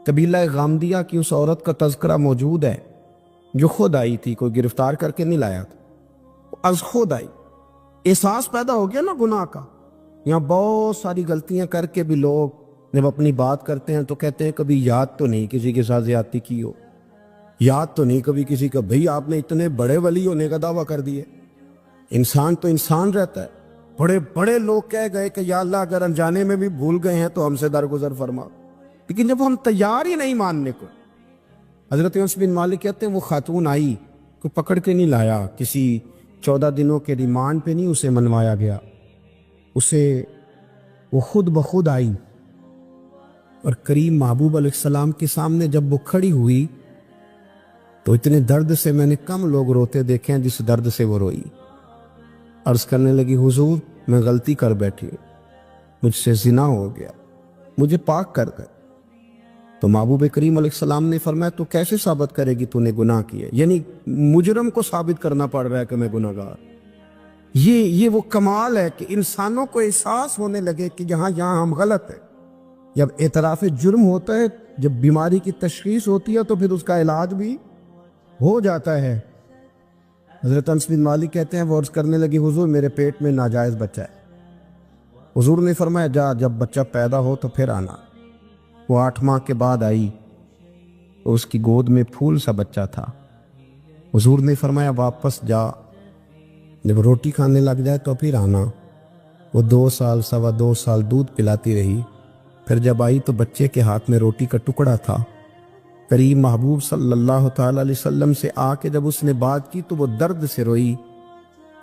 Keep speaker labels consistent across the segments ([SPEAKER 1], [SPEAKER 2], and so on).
[SPEAKER 1] قبیلہ غامدیہ کی اس عورت کا تذکرہ موجود ہے جو خود آئی تھی، کوئی گرفتار کر کے نہیں لایا تھا، از خود آئی۔ احساس پیدا ہو گیا نا گناہ کا۔ یہاں بہت ساری غلطیاں کر کے بھی لوگ جب اپنی بات کرتے ہیں تو کہتے ہیں کبھی یاد تو نہیں کسی کے ساتھ زیادتی کی ہو، یاد تو نہیں کبھی کسی کا، بھئی آپ نے اتنے بڑے ولی ہونے کا دعویٰ کر دیے۔ انسان تو انسان رہتا ہے۔ بڑے بڑے لوگ کہہ گئے کہ یا اللہ اگر انجانے میں بھی بھول گئے ہیں تو ہم سے درگزر فرما، لیکن جب ہم تیار ہی نہیں ماننے کو۔ حضرت انس بن مالک کہتے ہیں وہ خاتون آئی، کوئی پکڑ کے نہیں لایا، کسی 14 دنوں کے ریمانڈ پہ نہیں اسے منوایا گیا، وہ خود بخود آئی، اور کریم محبوب علیہ السلام کے سامنے جب وہ کھڑی ہوئی تو اتنے درد سے میں نے کم لوگ روتے دیکھے ہیں جس درد سے وہ روئی۔ عرض کرنے لگی حضور میں غلطی کر بیٹھی ہوں، مجھ سے زنا ہو گیا، مجھے پاک کر دے۔ تو محبوب کریم علیہ السلام نے فرمایا تو کیسے ثابت کرے گی تو نے گناہ کیے؟ یعنی مجرم کو ثابت کرنا پڑ رہا ہے کہ میں گناہ گار۔ یہ وہ کمال ہے کہ انسانوں کو احساس ہونے لگے کہ یہاں ہم غلط ہیں۔ جب اعتراف جرم ہوتا ہے، جب بیماری کی تشخیص ہوتی ہے تو پھر اس کا علاج بھی ہو جاتا ہے۔ حضرت انس بن مالک کہتے ہیں وہ عرض کرنے لگی حضور میرے پیٹ میں ناجائز بچہ ہے۔ حضور نے فرمایا جا جب بچہ پیدا ہو تو پھر آنا۔ وہ 8 ماہ کے بعد آئی تو اس کی گود میں پھول سا بچہ تھا۔ حضور نے فرمایا واپس جا، جب روٹی کھانے لگ جائے تو پھر آنا۔ وہ 2 سال 2.25 سال دودھ پلاتی رہی، پھر جب آئی تو بچے کے ہاتھ میں روٹی کا ٹکڑا تھا۔ کریم محبوب صلی اللہ تعالی علیہ وسلم سے آ کے جب اس نے بات کی تو وہ درد سے روئی،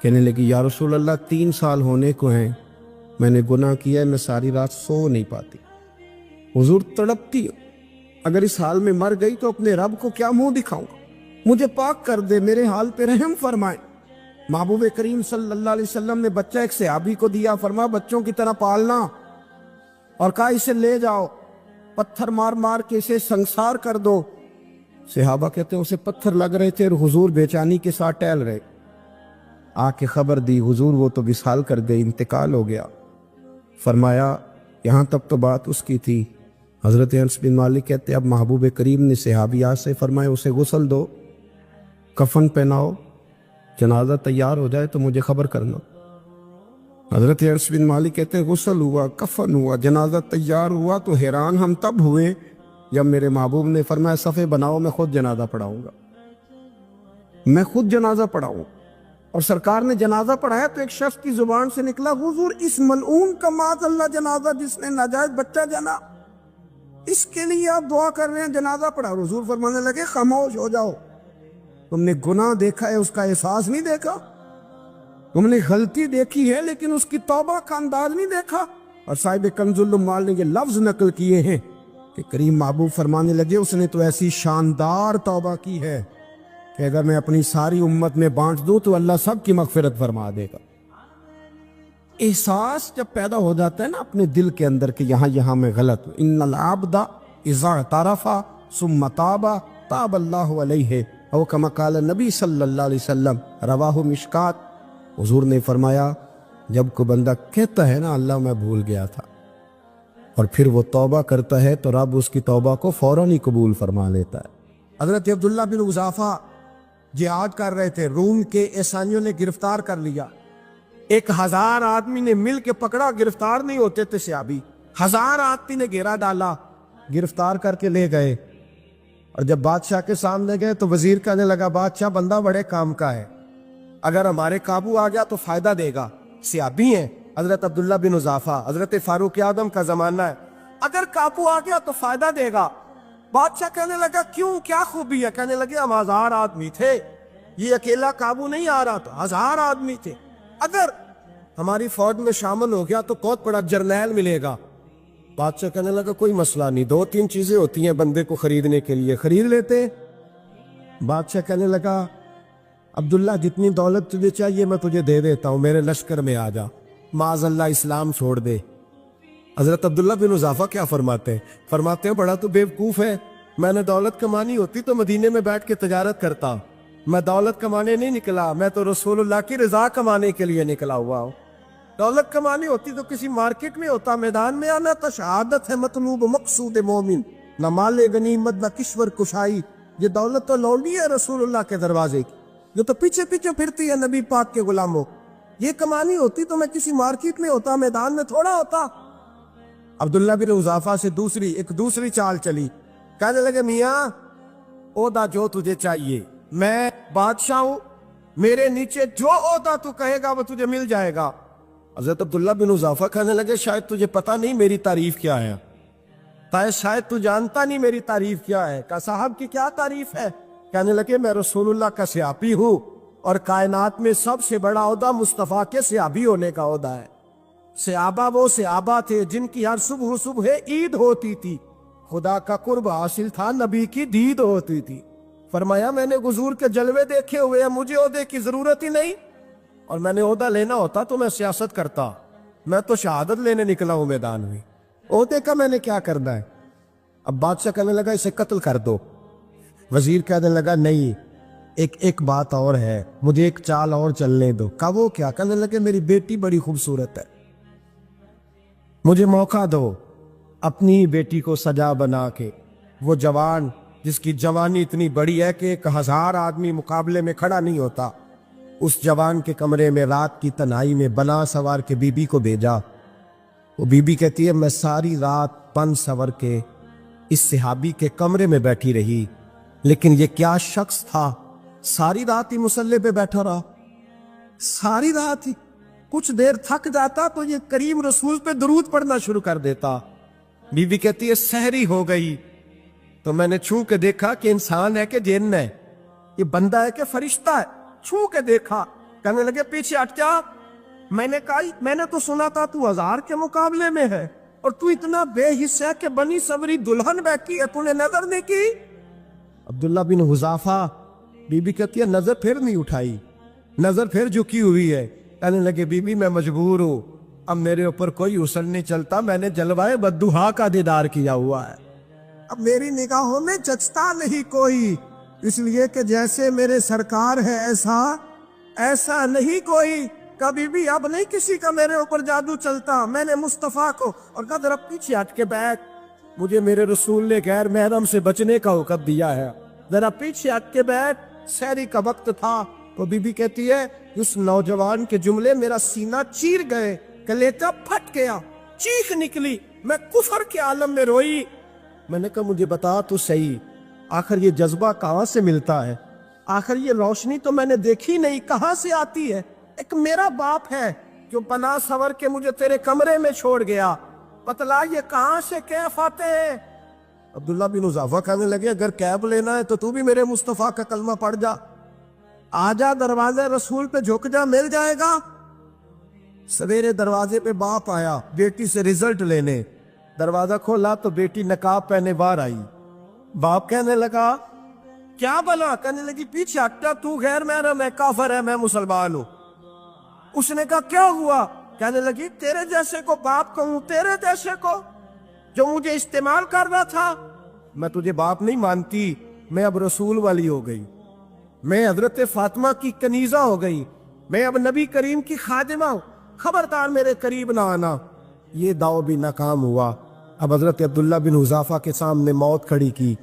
[SPEAKER 1] کہنے لگی یا رسول اللہ 3 سال ہونے کو ہیں، میں نے گناہ کیا ہے، میں ساری رات سو نہیں پاتی۔ حضور تڑپتی اگر اس حال میں مر گئی تو اپنے رب کو کیا منہ دکھاؤں گا، مجھے پاک کر دے، میرے حال پہ رحم فرمائے۔ محبوب کریم صلی اللہ علیہ وسلم نے بچہ ایک صحابی کو دیا، فرمایا بچوں کی طرح پالنا، اور کہا اسے لے جاؤ، پتھر مار مار کے اسے سنسار کر دو۔ صحابہ کہتے ہیں اسے پتھر لگ رہے تھے اور حضور بے چینی کے ساتھ ٹہل رہے۔ آ کے خبر دی حضور وہ تو وصال کر گئی، انتقال ہو گیا۔ فرمایا یہاں تک تو بات اس کی تھی۔ حضرت انس بن مالک کہتے اب محبوب کریم نے صحابیات سے فرمایا اسے غسل دو، کفن پہناؤ، جنازہ تیار ہو جائے تو مجھے خبر کرنا۔ حضرت انس بن مالک کہتے ہیں غسل ہوا، کفن ہوا، جنازہ تیار ہوا تو حیران ہم تب ہوئے جب میرے محبوب نے فرمایا صفے بناؤ، میں خود جنازہ پڑھاؤں گا، میں خود جنازہ پڑھاؤں۔ اور سرکار نے جنازہ پڑھایا تو ایک شخص کی زبان سے نکلا حضور اس ملعون کا معاذ اللہ جنازہ جس نے ناجائز بچہ جنا، اس کے لیے آپ دعا کر رہے ہیں، جنازہ پڑھا۔ حضور فرمانے لگے خاموش ہو جاؤ، تم نے گناہ دیکھا ہے اس کا احساس نہیں دیکھا، تم نے غلطی دیکھی ہے لیکن اس کی توبہ کا انداز نہیں دیکھا۔ اور صاحب کنز العمال نے یہ لفظ نقل کیے ہیں کہ کریم محبوب فرمانے لگے اس نے تو ایسی شاندار توبہ کی ہے کہ اگر میں اپنی ساری امت میں بانٹ دوں تو اللہ سب کی مغفرت فرما دے گا۔ احساس جب پیدا ہو جاتا ہے نا اپنے دل کے اندر کہ یہاں میں غلط ہوں، ان العبد اذا اعترف ثم تاب تاب اللہ علیہ او کما قال نبی صلی اللہ علیہ وسلم، رواہ مشکات۔ حضور نے فرمایا جب کوئی بندہ کہتا ہے نا اللہ میں بھول گیا تھا، اور پھر وہ توبہ کرتا ہے تو رب اس کی توبہ کو فوراً ہی قبول فرما لیتا ہے۔ حضرت عبداللہ بن حذافہ جہاد کر رہے تھے، روم کے عیسائیوں نے گرفتار کر لیا، 1000 آدمی نے مل کے پکڑا، گرفتار نہیں ہوتے تھے صحابی، 1000 آدمی نے گھیرا ڈالا، گرفتار کر کے لے گئے۔ اور جب بادشاہ کے سامنے گئے تو وزیر کہنے لگا بادشاہ بندہ بڑے کام کا ہے، اگر ہمارے قابو آ گیا تو فائدہ دے گا، صحابی ہیں حضرت عبداللہ بن حذافہ، حضرت فاروق اعظم کا زمانہ ہے، اگر قابو آ گیا تو فائدہ دے گا۔ بادشاہ کہنے لگا کیوں، کیا خوبی ہے؟ کہنے لگے ہم 1000 آدمی تھے، یہ اکیلا قابو نہیں آ رہا، تو 1000 آدمی تھے، اگر ہماری فوج میں شامل ہو گیا تو بہت بڑا جرنیل ملے گا۔ بادشاہ کہنے لگا کوئی مسئلہ نہیں، 2-3 چیزیں ہوتی ہیں بندے کو خریدنے کے لیے، خرید لیتے۔ بادشاہ کہنے لگا عبداللہ جتنی دولت تجھے چاہیے میں تجھے دے دیتا ہوں، میرے لشکر میں آ جا، معاذ اللہ اسلام چھوڑ دے۔ حضرت عبداللہ بن حذافہ کیا فرماتے ہیں بڑا تو بیوقوف ہے، میں نے دولت کمانی ہوتی تو مدینے میں بیٹھ کے تجارت کرتا، میں دولت کمانے نہیں نکلا، میں تو رسول اللہ کی رضا کمانے کے لیے نکلا ہوا ہوں، دولت کمانی ہوتی تو کسی مارکیٹ میں ہوتا، میدان میں آنا تو شہادت ہے مطلوب مقصود مومن،
[SPEAKER 2] نہ مال غنیمت نہ کشور کشائی، یہ دولت تو لوٹی ہے رسول اللہ کے دروازے کی، جو تو پیچھے پیچھے پھرتی ہے نبی پاک کے غلاموں۔ یہ کمانی ہوتی تو میں کسی مارکیٹ میں ہوتا، میدان میں تھوڑا ہوتا۔ عبداللہ بن حذافہ سے ایک دوسری چال چلی، کہنے لگے میاں عہدہ جو تجھے چاہیے، میں بادشاہ ہوں، میرے نیچے جو عہدہ تو کہے گا وہ تجھے مل جائے گا۔ حضرت عبداللہ بن حذافہ کہنے لگے شاید تجھے پتہ نہیں میری تعریف کیا ہے، شاید تو جانتا نہیں میری تعریف کیا ہے۔ کہا صاحب کی کیا تعریف ہے؟ کہنے لگے میں رسول اللہ کا صحابی ہوں، اور کائنات میں سب سے بڑا عہدہ مصطفیٰ کے صحابی ہونے کا عہدہ ہے۔ صحابہ وہ صحابہ تھے جن کی ہر صبح صبح عید ہوتی تھی، خدا کا قرب حاصل تھا، نبی کی دید ہوتی تھی۔ فرمایا میں نے حضور کے جلوے دیکھے ہوئے ہیں، مجھے عہدے کی ضرورت ہی نہیں، اور میں نے عہدہ لینا ہوتا تو میں سیاست کرتا، میں تو شہادت لینے نکلا ہوں میدان میں، عہدے کا میں نے کیا کرنا ہے؟ اب بادشاہ کہنے لگا اسے قتل کر دو۔ وزیر کہنے لگا نہیں، ایک بات اور ہے، مجھے ایک چال اور چلنے دو۔ کہا وہ کیا؟ کہنے لگے میری بیٹی بڑی خوبصورت ہے، مجھے موقع دو اپنی بیٹی کو سجا بنا کے، وہ جوان جس کی جوانی اتنی بڑی ہے کہ 1000 آدمی مقابلے میں کھڑا نہیں ہوتا، اس جوان کے کمرے میں رات کی تنہائی میں بنا سوار کے بی بی کو بھیجا۔ وہ بی بی کہتی ہے میں ساری رات بن سور کے اس صحابی کے کمرے میں بیٹھی رہی، لیکن یہ کیا شخص تھا، ساری رات ہی مسلح پہ بیٹھا رہا، ساری رات ہی، کچھ دیر تھک جاتا تو یہ کریم رسول پہ درود پڑھنا شروع کر دیتا۔ بی بی کہتی ہے سحری ہو گئی تو میں نے چھو کے دیکھا کہ انسان ہے کہ جن ہے، یہ بندہ ہے کہ فرشتہ ہے، چھو کے دیکھا۔ کہنے لگے پیچھے ہٹ جا۔ میں نے کہا میں نے تو سنا تھا تو 1000 کے مقابلے میں ہے، اور تو اتنا بے حصہ ہے کہ بنی سوری دلہن بیٹھی ہے، تو نے نظر نہیں کی؟ عبداللہ بن حذافہ، بی بی کہتی ہے نظر پھر نہیں اٹھائی، نظر پھر جھکی ہوئی ہے۔ کہنے لگے بی بی میں مجبور ہوں، اب میرے اوپر کوئی حسن نہیں چلتا، میں نے جلوائے بددہا کا دیدار کیا ہوا ہے، اب میری نگاہوں میں جچتا نہیں کوئی، اس لیے کہ جیسے میرے سرکار ہے ایسا نہیں کوئی، کبھی بھی اب نہیں کسی کا میرے اوپر جادو چلتا، میں نے مصطفیٰ کو، اور کہا ذرا پیچھے ہٹ کے بیٹھ، مجھے میرے رسول نے غیر محرم سے بچنے کا حکم دیا ہے، ذرا پیچھے ہٹ کے بیٹھ۔ سحری کا وقت تھا تو بی بی کہتی ہے اس نوجوان کے جملے میرا سینہ چیر گئے، کلیجہ پھٹ گیا، چیخ نکلی، میں کفر کے عالم میں روئی۔ میں نے کہا مجھے بتا تو صحیح، آخر یہ جذبہ کہاں سے ملتا ہے، آخر یہ روشنی تو میں نے دیکھی نہیں، کہاں سے آتی ہے؟ ایک میرا باپ ہے جو بنا سور کے مجھے تیرے کمرے میں چھوڑ گیا، بتلا یہ کہاں سے کیف آتے ہیں؟ عبداللہ بن حذافہ کہنے لگے اگر کیب لینا ہے تو بھی میرے مصطفیٰ کا کلمہ پڑھ جا، آجا دروازے رسول پہ جھک جا، مل جائے گا۔ سویرے دروازے پہ باپ آیا بیٹی سے رزلٹ لینے، دروازہ کھولا تو بیٹی نقاب پہنے باہر آئی۔ باپ کہنے لگا کیا بلا؟ کہنے لگی پیچھے ہٹا، تو غیر محرم ہے، کافر ہے، میں مسلمان ہوں۔ اس نے کہا کیا ہوا؟ کہنے لگی تیرے جیسے کو باپ کہوں، تیرے جیسے کو جو مجھے استعمال کر رہا تھا، میں تجھے باپ نہیں مانتی، میں اب رسول والی ہو گئی، میں حضرت فاطمہ کی کنیزہ ہو گئی، میں اب نبی کریم کی خادمہ ہوں، خبردار میرے قریب نہ آنا۔ یہ داؤ بھی ناکام ہوا۔ اب حضرت عبداللہ بن حذافہ کے سامنے موت کھڑی کی،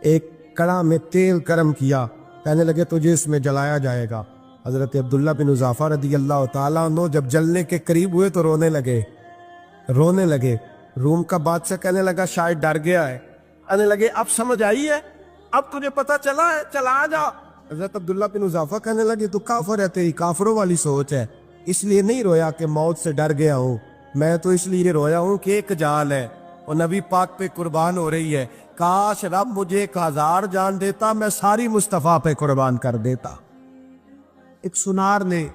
[SPEAKER 2] ایک کڑا میں تیل گرم کیا، کہنے لگے تجھے اس میں جلایا جائے گا۔ حضرت عبداللہ بن حذافہ رضی اللہ تعالیٰ عنہ جب جلنے کے قریب ہوئے تو رونے لگے۔ روم کا بادشاہ کہنے لگا شاید ڈر گیا ہے، کہنے لگے اب سمجھ آئی ہے، اب تجھے پتہ چلا ہے، چلا آ جا۔ حضرت عبداللہ بن حذافہ کہنے لگے تو کافر ہے، تیری کافروں والی سوچ ہے، اس لیے نہیں رویا کہ موت سے ڈر گیا ہوں، میں تو اس لیے رویا ہوں کہ ایک جان ہے اور نبی پاک پہ قربان ہو رہی ہے، کاش رب مجھے 1000 جان دیتا، میں ساری مصطفیٰ پہ قربان کر دیتا۔ ایک سنار نے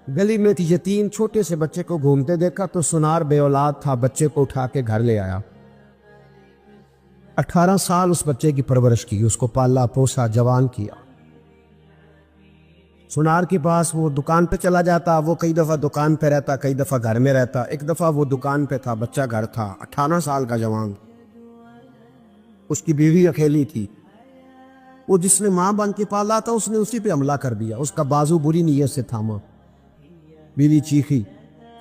[SPEAKER 2] گلی میں یتیم چھوٹے سے بچے کو گھومتے دیکھا تو سنار بے اولاد تھا، بچے کو اٹھا کے گھر لے آیا، 18 سال اس بچے کی پرورش کی، اس کو پالا پوسا، جوان کیا۔ سنار کے پاس وہ دکان پہ چلا جاتا، وہ کئی دفعہ دکان پہ رہتا، کئی دفعہ گھر میں رہتا، ایک دفعہ وہ دکان پہ تھا، بچہ گھر تھا، 18 سال کا جوان، اس کی بیوی اکیلی تھی، وہ جس نے ماں بن کے پالا تھا اس نے اسی پہ حملہ کر دیا، اس کا بازو بری نیت سے تھاما، بیوی چیخی،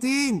[SPEAKER 1] 3,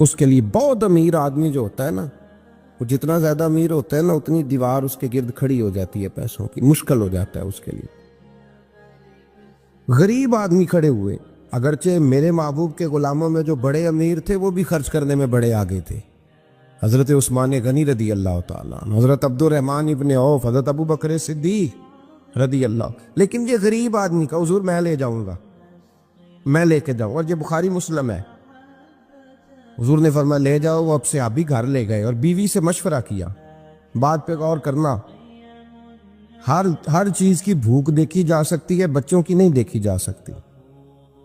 [SPEAKER 1] اس کے لیے بہت امیر آدمی جو ہوتا ہے نا، وہ جتنا زیادہ امیر ہوتا ہے نا اتنی دیوار اس کے گرد کھڑی ہو جاتی ہے پیسوں کی، مشکل ہو جاتا ہے اس کے لیے۔ غریب آدمی کھڑے ہوئے، اگرچہ میرے محبوب کے غلاموں میں جو بڑے امیر تھے وہ بھی خرچ کرنے میں بڑے آگے تھے، حضرت عثمان غنی رضی اللہ تعالیٰ عنہ، حضرت عبد الرحمن ابن عوف، حضرت ابو بکر صدیق رضی اللہ۔ لیکن یہ غریب آدمی کا حضور میں لے جاؤں گا، میں لے کے جاؤں، اور یہ بخاری مسلم ہے، حضور نے فرمایا لے جاؤ۔ وہ اب سے آپ بھی گھر لے گئے اور بیوی سے مشورہ کیا، بات پہ غور کرنا، ہر چیز کی بھوک دیکھی جا سکتی ہے، بچوں کی نہیں دیکھی جا سکتی۔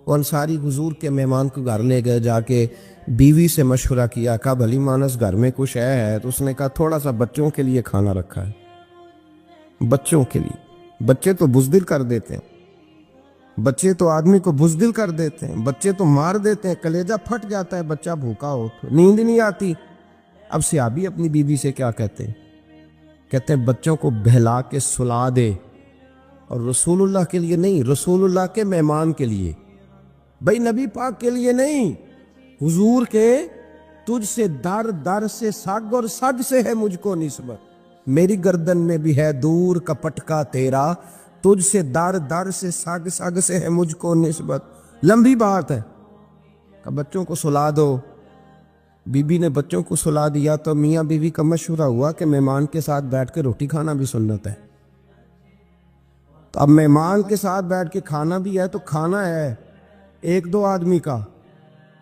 [SPEAKER 1] وہ انصاری حضور کے مہمان کو گھر لے گئے، جا کے بیوی سے مشورہ کیا، کہا بھلی مانس گھر میں کچھ ہے؟ تو اس نے کہا تھوڑا سا بچوں کے لیے کھانا رکھا ہے، بچوں کے لیے۔ بچے تو بزدل کر دیتے ہیں، بچے تو آدمی کو بزدل کر دیتے ہیں، بچے تو مار دیتے ہیں، کلیجہ پھٹ جاتا ہے بچہ بھوکا ہو تو، نیند نہیں آتی۔ اب صحابی اپنی بیوی سے کیا کہتے ہیں؟ کہتے ہیں بچوں کو بہلا کے سلا دے، اور رسول اللہ کے لیے نہیں، رسول اللہ کے مہمان کے لیے، بھائی نبی پاک کے لیے نہیں، حضور کے تجھ سے در در سے سگ اور سگ سے ہے مجھ کو نسبت، میری گردن میں بھی ہے دور کا پٹکا تیرا، تجھ سے در در سے سگ سگ سے ہے مجھ کو نسبت۔ لمبی بات ہے کہ بچوں کو سلا دو۔ بی بی نے بچوں کو سلا دیا تو میاں بیوی کا مشورہ ہوا کہ مہمان کے ساتھ بیٹھ کے روٹی کھانا بھی سنت ہے۔ تو اب مہمان کے ساتھ بیٹھ کے کھانا بھی ہے تو کھانا ہے ایک دو آدمی کا۔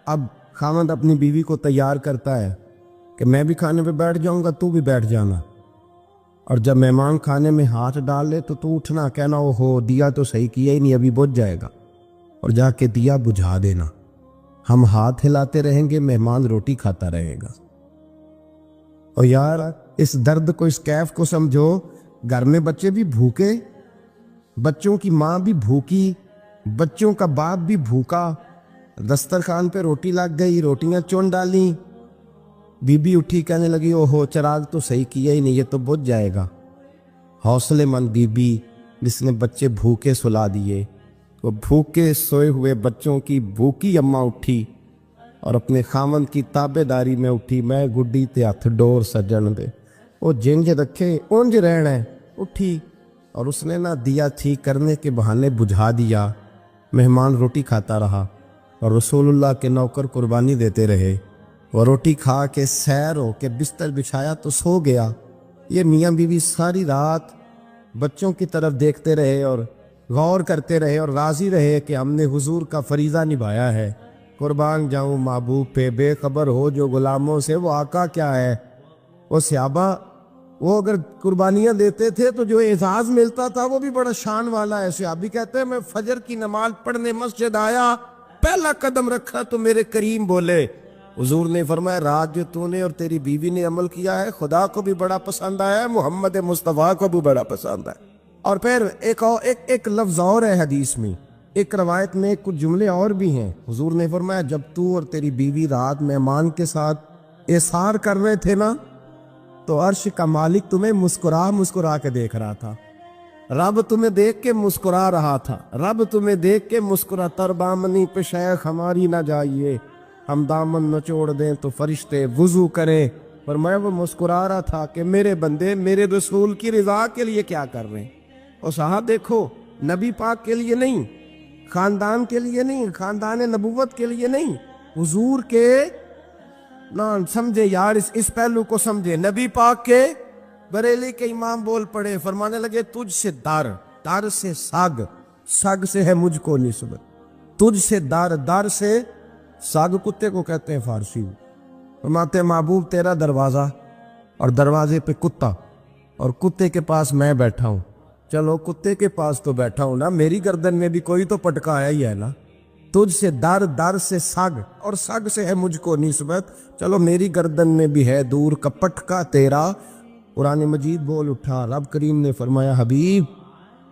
[SPEAKER 1] اب خاوند اپنی بیوی کو تیار کرتا ہے کہ میں بھی کھانے پہ بیٹھ جاؤں گا، تو بھی بیٹھ جانا، اور جب مہمان کھانے میں ہاتھ ڈال لے تو اٹھنا، کہنا او ہو دیا تو صحیح کیا ہی نہیں، ابھی بجھ جائے گا، اور جا کے دیا بجھا دینا۔ ہم ہاتھ ہلاتے رہیں گے، مہمان روٹی کھاتا رہے گا۔ اور یار اس درد کو، اس کیف کو سمجھو، گھر میں بچے بھی بھوکے، بچوں کی ماں بھی بھوکی، بچوں کا باپ بھی بھوکا، دسترخوان پہ روٹی لگ گئی، روٹیاں چون ڈالیں، بی بی اٹھی کہنے لگی او ہو چراغ تو صحیح کیا ہی نہیں، یہ تو بجھ جائے گا۔ حوصلے مند بی بی جس نے بچے بھوکے سلا دیے، وہ بھوکے سوئے ہوئے بچوں کی بھوکی اماں اٹھی اور اپنے خاوند کی تابع داری میں اٹھی، میں گڈی تے ہتھ ڈور سجن دے، وہ جنج رکھے اونج رہنا ہے، اٹھی اور اس نے نہ دیا ٹھیک کرنے کے بہانے بجھا دیا۔ مہمان روٹی کھاتا رہا اور رسول اللہ کے نوکر قربانی دیتے رہے، وہ روٹی کھا کے سیر ہو کے بستر بچھایا تو سو گیا۔ یہ میاں بیوی ساری رات بچوں کی طرف دیکھتے رہے اور غور کرتے رہے اور راضی رہے کہ ہم نے حضور کا فریضہ نبھایا ہے۔ قربان جاؤں محبوب پہ، بے خبر ہو جو غلاموں سے وہ آقا کیا ہے۔ وہ صحابہ وہ اگر قربانیاں دیتے تھے تو جو اعزاز ملتا تھا وہ بھی بڑا شان والا ہے۔ صحابی کہتے ہیں میں فجر کی نماز پڑھنے مسجد آیا، پہلا قدم رکھا تو میرے کریم بولے، حضور نے فرمایا رات جو تو نے اور تیری بیوی نے عمل کیا ہے خدا کو بھی بڑا پسند آیا ہے، محمد مصطفیٰ کو بھی بڑا پسند ہے۔ اور پھر ایک لفظ اور ہے حدیث میں، ایک روایت میں کچھ جملے اور بھی ہیں۔ حضور نے فرمایا جب تو اور تیری بیوی رات مہمان کے ساتھ احسار کر رہے تھے نا تو عرش کا مالک تمہیں مسکرا کے دیکھ رہا تھا، رب تمہیں دیکھ کے مسکرا رہا تھا، رب تمہیں دیکھ کے مسکرا، تربامنی پہ شیخ ہماری نہ جائیے، ہم دامن نہ چھوڑ دیں تو فرشتے وضو کریں۔ فرمایا وہ مسکرا رہا تھا کہ میرے بندے میرے رسول کی رضا کے لیے کیا کر رہے ہیں۔ اور صاحب دیکھو، نبی پاک کے لیے نہیں، خاندان کے لیے نہیں، خاندان نبوت کے لیے نہیں، حضور کے نہ سمجھے یار، اس پہلو کو سمجھے۔ نبی پاک کے بریلی کے امام بول پڑے، فرمانے لگے تجھ سے در سے سگ سے ہے مجھ کو نسبت، تجھ سے در سے ساگ کتے کو کہتے ہیں فارسی میں۔ فرماتے ہیں محبوب تیرا دروازہ اور دروازے پہ کتا، اور کتے کے پاس میں بیٹھا ہوں، چلو کتے کے پاس تو بیٹھا ہوں نا، میری گردن میں بھی کوئی تو پٹکا آیا ہی ہے نا، تجھ سے در سے سگ اور سگ سے ہے مجھ کو نسبت، چلو میری گردن میں بھی ہے دور کا پٹکا تیرا۔ قرآن مجید بول اٹھا، رب کریم نے فرمایا حبیب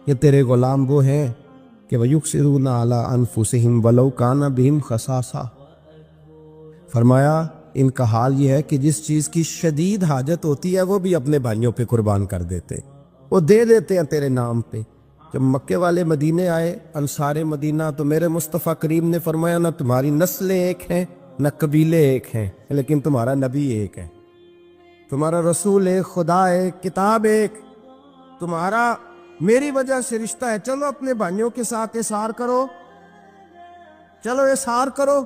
[SPEAKER 1] یہ تیرے غلام وہ ہیں کہ وَيُقْصِرُونَ عَلَىٰ أَنفُسِهِمْ وَلَوْ كَانَ بِهِمْ خَصَاصَةٌ، فرمایا ان کا حال یہ ہے کہ جس چیز کی شدید حاجت ہوتی ہے وہ بھی اپنے بھائیوں پہ قربان کر دیتے، وہ دے دیتے ہیں تیرے نام پہ۔ جب مکے والے مدینے آئے انصار مدینہ تو میرے مصطفیٰ کریم نے فرمایا نہ تمہاری نسلیں ایک ہیں
[SPEAKER 2] نہ قبیلے ایک ہیں، لیکن تمہارا نبی ایک ہے، تمہارا رسول ایک، خدا ایک، کتاب ایک، تمہارا میری وجہ سے رشتہ ہے۔ چلو اپنے بھائیوں کے ساتھ اظہار کرو، چلو اظہار کرو۔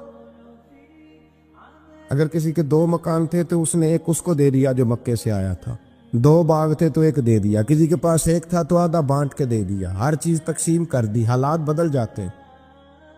[SPEAKER 2] اگر کسی کے 2 مکان تھے تو اس نے ایک اس کو دے دیا جو مکے سے آیا تھا، 2 باغ تھے تو ایک دے دیا، کسی کے پاس ایک تھا تو آدھا بانٹ کے دے دیا، ہر چیز تقسیم کر دی۔ حالات بدل جاتے ہیں۔